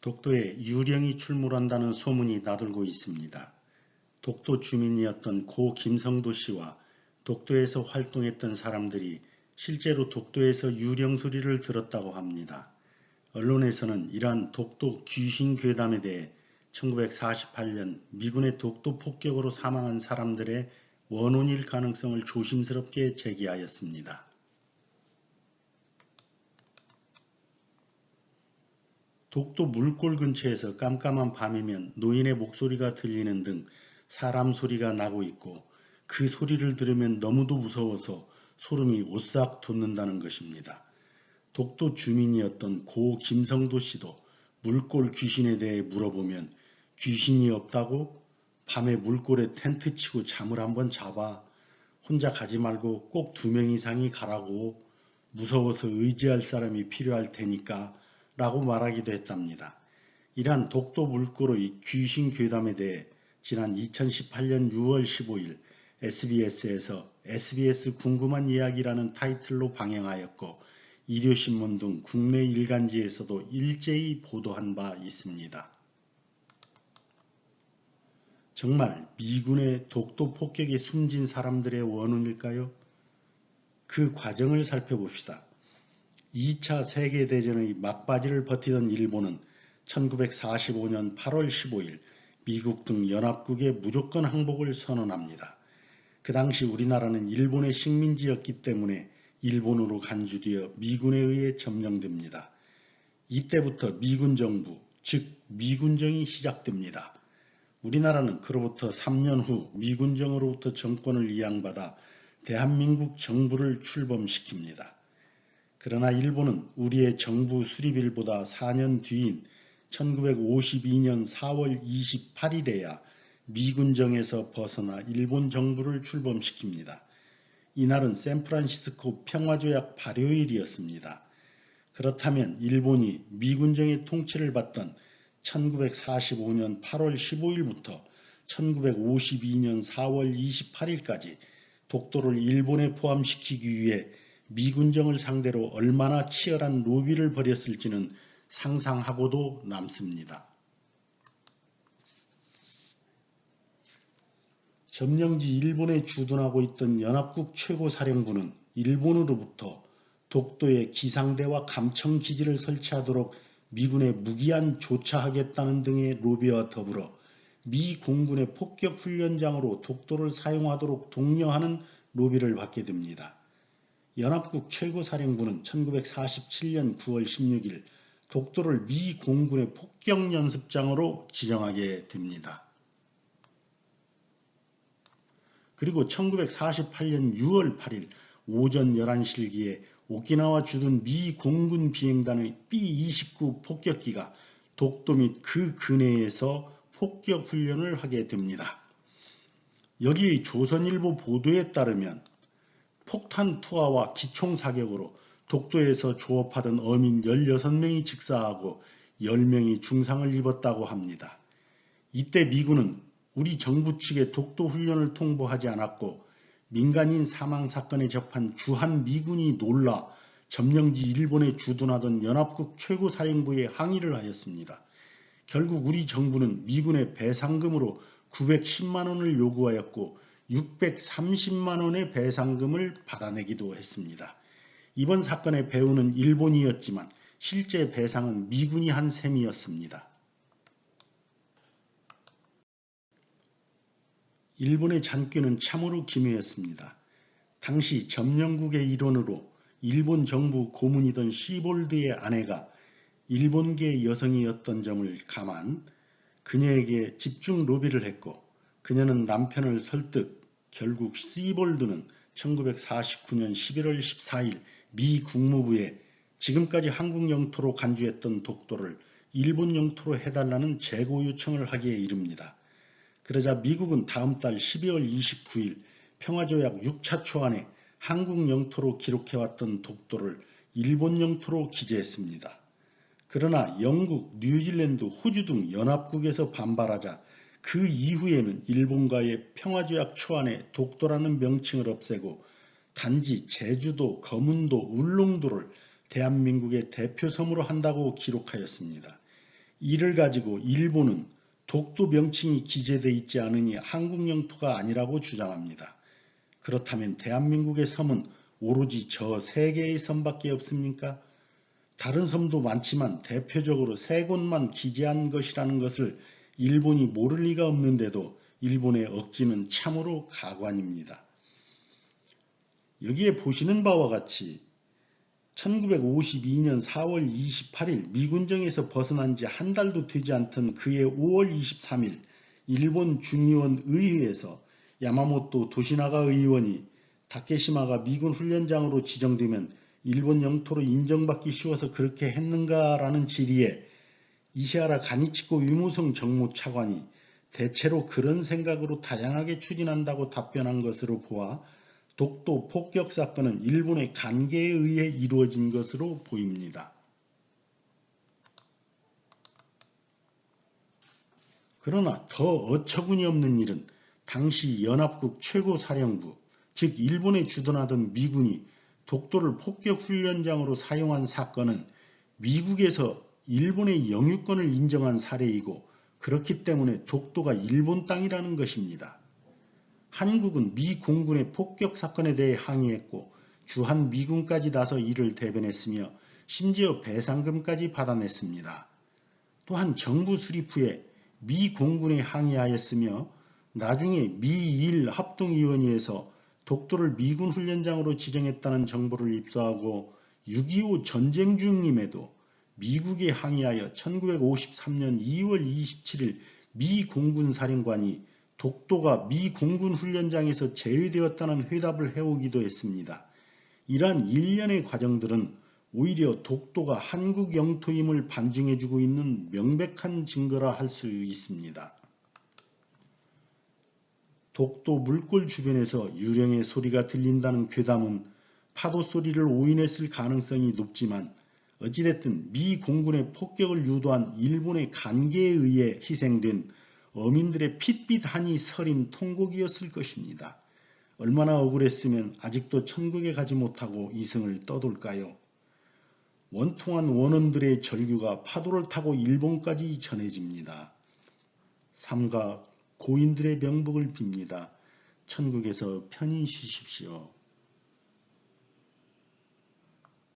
독도에 유령이 출몰한다는 소문이 나돌고 있습니다. 독도 주민이었던 고 김성도 씨와 독도에서 활동했던 사람들이 실제로 독도에서 유령 소리를 들었다고 합니다. 언론에서는 이러한 독도 귀신 괴담에 대해 1948년 미군의 독도 폭격으로 사망한 사람들의 원혼일 가능성을 조심스럽게 제기하였습니다. 독도 물골 근처에서 깜깜한 밤이면 노인의 목소리가 들리는 등 사람 소리가 나고 있고 그 소리를 들으면 너무도 무서워서 소름이 오싹 돋는다는 것입니다. 독도 주민이었던 고 김성도 씨도 물골 귀신에 대해 물어보면 귀신이 없다고? 밤에 물골에 텐트 치고 잠을 한번 자봐. 혼자 가지 말고 꼭 2명 이상이 가라고. 무서워서 의지할 사람이 필요할 테니까 라고 말하기도 했답니다. 이러한 독도 물골의 귀신 괴담에 대해 지난 2018년 6월 15일 SBS에서 SBS 궁금한 이야기라는 타이틀로 방영하였고 일요신문 등 국내 일간지에서도 일제히 보도한 바 있습니다. 정말 미군의 독도 폭격에 숨진 사람들의 원혼일까요? 그 과정을 살펴봅시다. 2차 세계대전의 막바지를 버티던 일본은 1945년 8월 15일 미국 등 연합국의 무조건 항복을 선언합니다. 그 당시 우리나라는 일본의 식민지였기 때문에 일본으로 간주되어 미군에 의해 점령됩니다. 이때부터 미군 정부, 즉 미군정이 시작됩니다. 우리나라는 그로부터 3년 후 미군정으로부터 정권을 이양받아 대한민국 정부를 출범시킵니다. 그러나 일본은 우리의 정부 수립일보다 4년 뒤인 1952년 4월 28일에야 미군정에서 벗어나 일본 정부를 출범시킵니다. 이날은 샌프란시스코 평화조약 발효일이었습니다. 그렇다면 일본이 미군정의 통치를 받던 1945년 8월 15일부터 1952년 4월 28일까지 독도를 일본에 포함시키기 위해 미군정을 상대로 얼마나 치열한 로비를 벌였을지는 상상하고도 남습니다. 점령지 일본에 주둔하고 있던 연합국 최고사령부는 일본으로부터 독도에 기상대와 감청기지를 설치하도록 미군에 무기한 조차하겠다는 등의 로비와 더불어 미 공군의 폭격훈련장으로 독도를 사용하도록 독려하는 로비를 받게 됩니다. 연합국 최고사령부는 1947년 9월 16일 독도를 미 공군의 폭격연습장으로 지정하게 됩니다. 그리고 1948년 6월 8일 오전 11시기에 오키나와 주둔 미 공군 비행단의 B-29 폭격기가 독도 및 그 근해에서 폭격 훈련을 하게 됩니다. 여기 조선일보 보도에 따르면 폭탄 투하와 기총 사격으로 독도에서 조업하던 어민 16명이 직사하고 10명이 중상을 입었다고 합니다. 이때 미군은 우리 정부 측에 독도 훈련을 통보하지 않았고 민간인 사망 사건에 접한 주한 미군이 놀라 점령지 일본에 주둔하던 연합국 최고사령부에 항의를 하였습니다. 결국 우리 정부는 미군의 배상금으로 910만 원을 요구하였고 630만 원의 배상금을 받아내기도 했습니다. 이번 사건의 배후는 일본이었지만 실제 배상은 미군이 한 셈이었습니다. 일본의 잔꾀는 참으로 기묘했습니다. 당시 점령국의 일원으로 일본 정부 고문이던 시볼드의 아내가 일본계 여성이었던 점을 감안 그녀에게 집중 로비를 했고 그녀는 남편을 설득 결국 시볼드는 1949년 11월 14일 미 국무부에 지금까지 한국 영토로 간주했던 독도를 일본 영토로 해달라는 재고 요청을 하기에 이릅니다. 그러자 미국은 다음 달 12월 29일 평화조약 6차 초안에 한국 영토로 기록해왔던 독도를 일본 영토로 기재했습니다. 그러나 영국, 뉴질랜드, 호주 등 연합국에서 반발하자 그 이후에는 일본과의 평화조약 초안에 독도라는 명칭을 없애고 단지 제주도, 거문도, 울릉도를 대한민국의 대표섬으로 한다고 기록하였습니다. 이를 가지고 일본은 독도 명칭이 기재되어 있지 않으니 한국 영토가 아니라고 주장합니다. 그렇다면 대한민국의 섬은 오로지 저 세 개의 섬밖에 없습니까? 다른 섬도 많지만 대표적으로 세 곳만 기재한 것이라는 것을 일본이 모를 리가 없는데도 일본의 억지는 참으로 가관입니다. 여기에 보시는 바와 같이 1952년 4월 28일 미군정에서 벗어난 지 한 달도 되지 않던 그해 5월 23일 일본 중의원 의회에서 야마모토 도시나가 의원이 다케시마가 미군 훈련장으로 지정되면 일본 영토로 인정받기 쉬워서 그렇게 했는가라는 질의에 이시하라 가니치코 위무성 정무차관이 대체로 그런 생각으로 다양하게 추진한다고 답변한 것으로 보아 독도 폭격 사건은 일본의 간계에 의해 이루어진 것으로 보입니다. 그러나 더 어처구니 없는 일은 당시 연합국 최고사령부, 즉 일본에 주둔하던 미군이 독도를 폭격훈련장으로 사용한 사건은 미국에서 일본의 영유권을 인정한 사례이고 그렇기 때문에 독도가 일본 땅이라는 것입니다. 한국은 미 공군의 폭격 사건에 대해 항의했고 주한 미군까지 나서 이를 대변했으며 심지어 배상금까지 받아냈습니다. 또한 정부 수립 후에 미 공군에 항의하였으며 나중에 미일 합동위원회에서 독도를 미군 훈련장으로 지정했다는 정보를 입수하고 6.25 전쟁 중임에도 미국에 항의하여 1953년 2월 27일 미 공군 사령관이 독도가 미 공군 훈련장에서 제외되었다는 회답을 해오기도 했습니다. 이러한 일련의 과정들은 오히려 독도가 한국 영토임을 반증해주고 있는 명백한 증거라 할 수 있습니다. 독도 물골 주변에서 유령의 소리가 들린다는 괴담은 파도 소리를 오인했을 가능성이 높지만 어찌됐든 미 공군의 폭격을 유도한 일본의 간계에 의해 희생된 어민들의 핏빛 한이 서린 통곡이었을 것입니다. 얼마나 억울했으면 아직도 천국에 가지 못하고 이승을 떠돌까요? 원통한 원혼들의 절규가 파도를 타고 일본까지 전해집니다. 삼가 고인들의 명복을 빕니다. 천국에서 편히 쉬십시오.